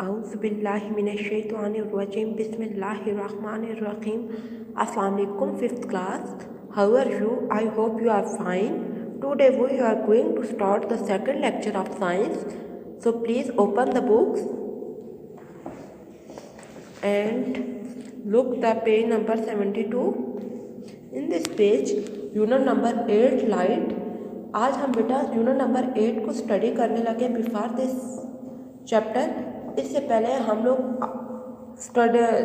Auzubillahiminash-shaytanir-rajim. Bismillahir-rahmanir-rahim. Assalamu alaikum, 5th class. How are you? I hope you are fine. Today we are going to start the second lecture of science. So please open the books and look the page number 72. In this page, unit number 8 light. आज हम बेटा unit number 8 को study करने लगे before this chapter. इससे पहले हम लोग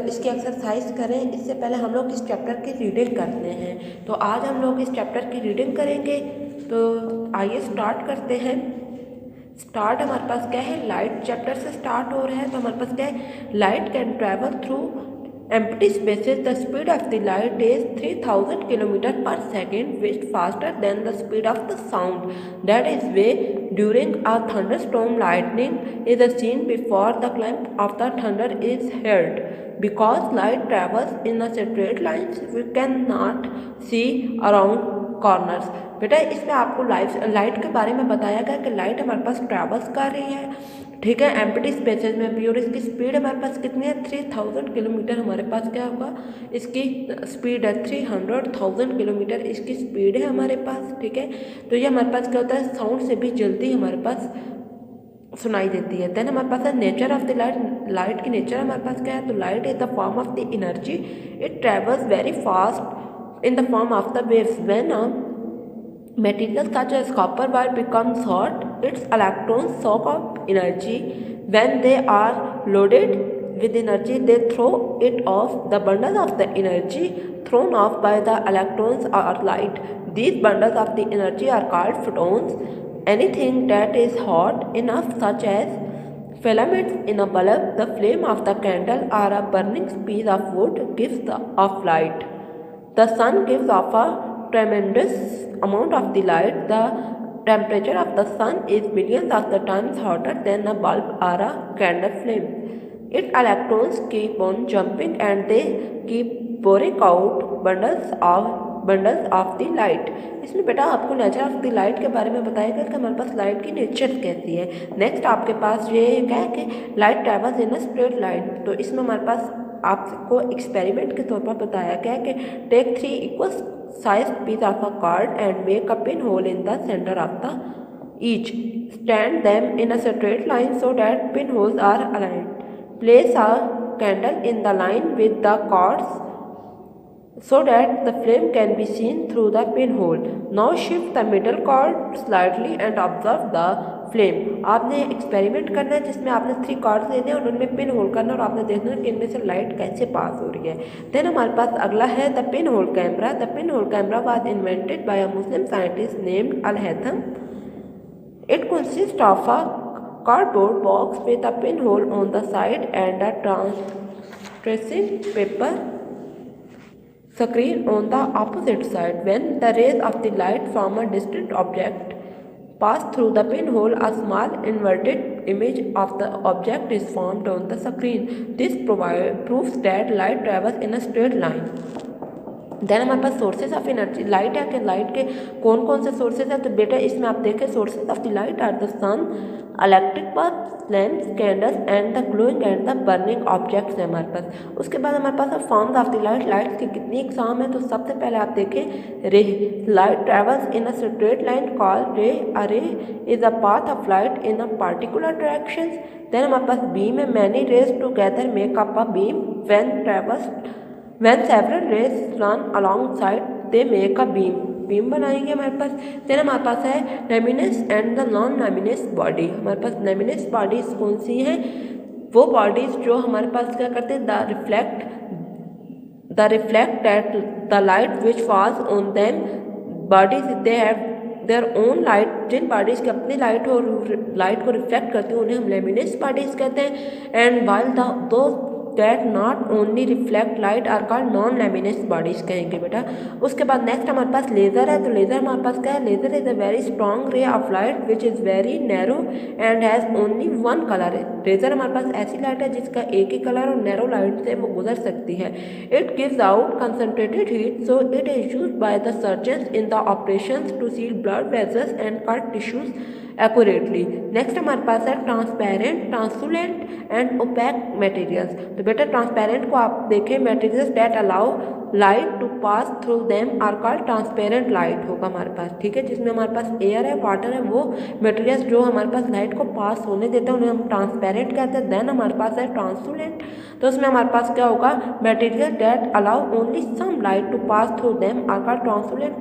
इसकी एक्सरसाइज करें, इससे पहले हम लोग इस चैप्टर की रीडिंग करते हैं। तो आज हम लोग इस चैप्टर की रीडिंग करेंगे। तो आइए स्टार्ट करते हैं। स्टार्ट हमारे पास क्या है, लाइट चैप्टर से स्टार्ट हो रहा है। तो हमारे पास क्या है, light can travel through empty spaces. The speed of the light is 3000 km per second, which faster than the speed of the sound. That is why during a thunderstorm, lightning is seen before the clap of the thunder is heard. Because light travels in a straight line, we cannot see around corners. बेटा इसमें आपको light के बारे में बताया गया कि light हमारे पास ट्रैवल्स कर रही है, ठीक है, एम्प्टी स्पेसेस में भी। और इसकी स्पीड हमारे पास कितनी है, 3000 किलोमीटर हमारे पास क्या होगा, इसकी स्पीड है 300,000 किलोमीटर इसकी स्पीड है हमारे पास, ठीक है। तो ये हमारे पास क्या होता है, साउंड से भी जल्दी हमारे पास सुनाई देती है। देन हमारे पास है nature of the light. Light की नेचर हमारे पास क्या है, तो light is the form of the energy. It travels very fast in the form of the waves. When materials such as copper wire becomes hot, its electrons soak up energy. When they are loaded with energy, they throw it off. The bundles of the energy thrown off by the electrons are light. These bundles of the energy are called photons. Anything that is hot enough, such as filaments in a bulb, the flame of the candle, or a burning piece of wood, gives off light. The sun gives off a tremendous amount of the light. The temperature of the sun is millions of the times hotter than a bulb or a candle flame. Its electrons keep on jumping and they keep pouring out bundles of the light. इसमें बेटा आपको nature of the light के बारे में बताया गया कि हमारे पास लाइट की नेचर कैसी है। नेक्स्ट आपके पास ये क्या है कि light travels in a straight line. तो इसमें हमारे पास आपको एक्सपेरिमेंट के तौर पर बताया गया कि take 3 equal sized piece of a card and make a pinhole in the center of the each. Stand them in a straight line so that pinholes are aligned. Place a candle in the line with the cards so that the flame can be seen through the pinhole. Now shift the middle cord slightly and observe the flame. आपने experiment करना है जिसमें आपने 3 cards लेने हैं और उनमें pin hole करना है और आपने देखना है कि इनमें से लाइट कैसे पास हो रही है। देन हमारे पास अगला है the pin hole camera. The pin hole camera was invented by a Muslim scientist named Al Haytham. It consist of a cardboard box with a pinhole on the side and a translucent paper screen on the opposite side. When the rays of the light from a distant object pass through the pinhole, a small inverted image of the object is formed on the screen. This proves that light travels in a straight line. Then हमारे पास sources of energy. Light है कि light के कौन कौन से sources है, तो बेटा इसमें आप देखें sources of the light are the sun, electric bulb, lamps, candles and the glowing and the burning objects है हमारे पास। उसके बाद हमारे पास forms of the light. Light की कितनी एग्जाम है, तो सबसे पहले आप देखें ray. Light travels in a straight line called ray. A ray is a path of light in a particular direction. Then हमारे पास बीम है। Many rays together make up a beam. When several rays run alongside, they make a beam. Beam बनाएंगे हमारे पास। Then हमारे पास है luminous and the non luminous body. हमारे पास लैमिनस बॉडीज कौन सी हैं, वो बॉडीज जो हमारे पास क्या करते हैं, they reflect that the light which falls on them. Bodies they have their own light. जिन बॉडीज की अपनी लाइट को रिफ्लेक्ट करती है उन्हें हम लैमिनस बॉडीज कहते हैं। एंड वाइल दो that not only reflect light are called non luminous bodies कहेंगे बेटा। उसके बाद नेक्स्ट हमारे पास लेज़र है। तो लेज़र हमारे पास क्या है, laser is a very strong ray of light which is very narrow and has only one colour. Laser हमारे पास ऐसी लाइट है जिसका एक ही कलर और नैरो लाइट से वो गुजर सकती है। It gives out concentrated heat, so it is used by the surgeons in the operations to seal blood vessels and cut tissues accurately. Next हमारे पास है transparent, translucent and OPEC materials. तो बेटा ट्रांसपेरेंट को आप देखें, materials that allow light to pass through them are called transparent light होगा हमारे पास, ठीक है, जिसमें हमारे पास एयर है, वाटर है, वो मटेरियल्स जो हमारे पास लाइट को पास होने देते हैं उन्हें हम ट्रांसपेरेंट कहते हैं। देन हमारे पास है ट्रांसलूसेंट, तो उसमें हमारे पास क्या होगा, material that allow only some light to pass through them are called translucent,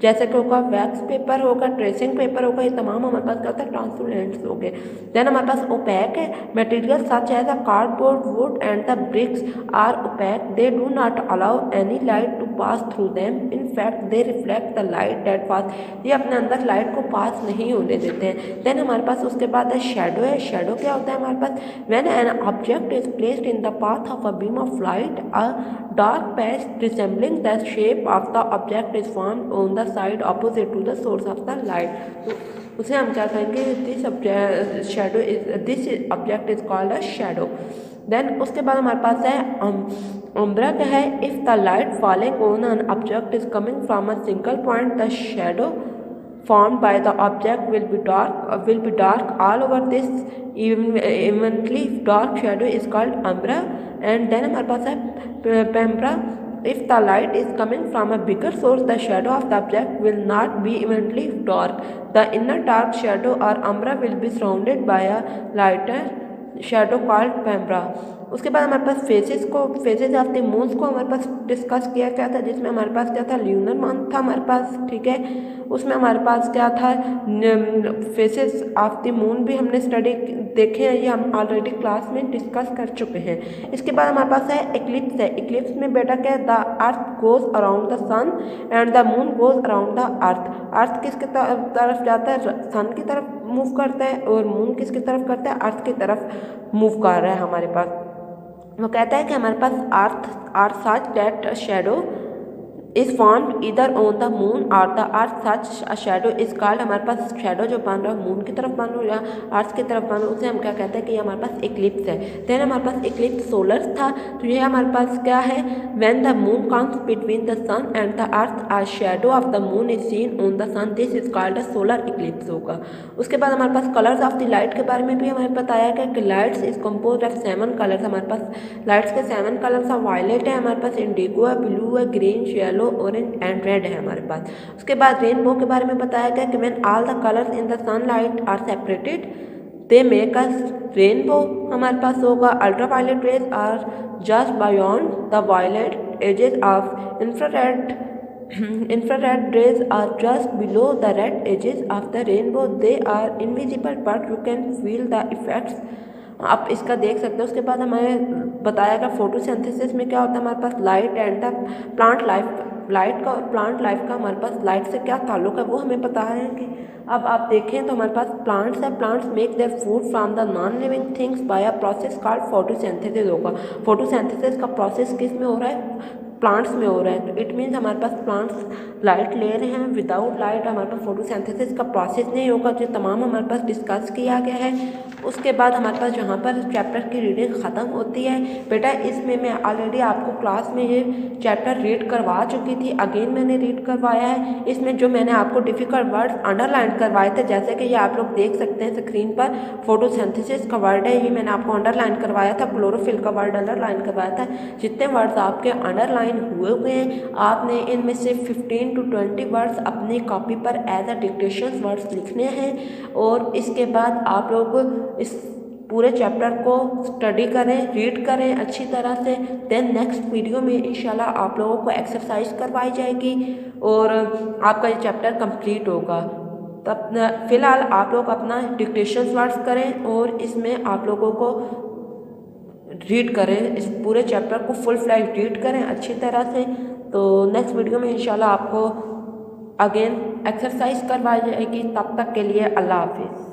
जैसे कि होगा वैक्स पेपर होगा, ट्रेसिंग पेपर होगा, ये तमाम हमारे पास क्या होता है, ट्रांसलूसेंट्स हो गए। देन हमारे पास ओपैक है, material such as a cardboard, wood and the bricks are opaque, they do not allow any light to pass through them, in fact they reflect the light that pass, ये अपने अंदर light को पास नहीं होने देते हैं। Then हमारे पास उसके बाद है शेडो है। शेडो क्या होता है हमारे पास, when an object is placed in the path of a beam of light, a dark patch resembling the shape of the object is formed on the side opposite to the source of the light, तो उसे हम क्या कहेंगे, this object is called a shadow. Then उसके बाद हमारे पास है उम्ब्रा क्या है, if the light falling on an object is coming from a single point, the shadow formed by the object will be dark all over this evenly dark shadow is called umbra। and then हमारे पास है penumbra, if the light is coming from a bigger source the shadow of the object will not be evenly dark, the inner dark shadow or umbra will be surrounded by a lighter shadow called penumbra। उसके बाद हमारे पास phases of the moons को हमारे पास discuss किया क्या था, जिसमें हमारे पास क्या था, ल्यूनर मंथ था हमारे पास, ठीक है, उसमें हमारे पास क्या था, फेसेस ऑफ द मून भी हमने स्टडी देखे हैं, ये हम ऑलरेडी क्लास में डिस्कस कर चुके हैं। इसके बाद हमारे पास है एक्लिप्स है। एक्लिप्स में बेटा क्या है, the earth goes around the sun and the moon goes around the earth. Earth किसके तरफ जाता है, सन की तरफ मूव करता है, और मून किसकी तरफ करता है, अर्थ की तरफ मूव कर रहा है हमारे पास। वो कहता है कि हमारे पास earth such that shadow is formed इधर ऑन द मून और the earth such a shadow is called, हमारे पास शैडो जो बन रहा है मून की तरफ बन रहा है या अर्थ की तरफ बन रहा है, उसे हम क्या कहते हैं कि ये हमारे पास इक्लिप्स है। देन हमारे पास इक्लिप्स सोलर था, तो ये हमारे पास क्या है, when the moon comes between the sun and the earth a shadow of the moon is seen on the sun, this is called a solar eclipse होगा। उसके बाद हमारे पास कलर्स ऑफ द लाइट के बारे में भी हमें बताया गया कि lights is compose of 7 colours. हमारे पास लाइट्स के 7 कलर्स है, वायलेट है, हमारे पास इंडिगो है, ब्लू है, green, yellow, orange and red है हमारे पास। उसके बाद रेनबो के बारे में बताया गया कि when all the colours in the sunlight are separated they make us rainbow. हमारे पास होगा ultraviolet rays are just beyond the violet edges of infrared rays are just below the red edges of the rainbow, they are invisible but you can feel the effects, आप इसका देख सकते हो। उसके बाद हमें बताया गया फोटोसिंथेसिस में क्या होता है, हमारे पास light and the plant life, light का और प्लांट लाइफ का हमारे पास लाइट से क्या ताल्लुक है वो हमें पता है कि अब आप देखें तो हमारे पास प्लांट्स है, plants make their food from the non living things by a process called photosynthesis होगा। फोटोसिंथेसिस का प्रोसेस किस में हो रहा है, प्लांट्स में हो रहा है, तो इट मीन्स हमारे पास प्लांट्स लाइट ले रहे हैं, विदाउट लाइट हमारे पास फोटोसिंथेसिस का प्रोसेस नहीं होगा, जो तमाम हमारे पास डिस्कस किया गया है। उसके बाद हमारे पास जहाँ पर चैप्टर की रीडिंग ख़त्म होती है बेटा, इसमें मैं ऑलरेडी आपको क्लास में ये चैप्टर रीड करवा चुकी थी, अगेन मैंने रीड करवाया है। इसमें जो मैंने आपको डिफ़िकल्ट वर्ड्स अंडरलाइन करवाए थे, जैसे कि ये आप लोग देख सकते हैं स्क्रीन पर, फोटोसिंथेसिस का वर्ड है, ये मैंने आपको अंडरलाइन करवाया था, क्लोरोफिल का वर्ड अंडरलाइन करवाया था। जितने वर्ड्स आपके अंडरलाइन हुए हैं, आपने इनमें से 15 to 20 वर्ड्स अपनी कॉपी पर एज अ डिक्टेशन वर्ड्स लिखने हैं, और इसके बाद आप लोग इस पूरे चैप्टर को स्टडी करें, रीड करें अच्छी तरह से। देन नेक्स्ट वीडियो में इंशाल्लाह आप लोगों को एक्सरसाइज करवाई जाएगी और आपका ये चैप्टर कंप्लीट होगा। तब फिलहाल आप लोग अपना डिक्टेशन वर्ड्स करें और इसमें आप लोगों को रीड करें, इस पूरे चैप्टर को फुल फ्लैश रीड करें अच्छी तरह से। तो नेक्स्ट वीडियो में इंशाल्लाह आपको अगेन एक्सरसाइज करवाई जाएगी। तब तक के लिए अल्लाह हाफिज़।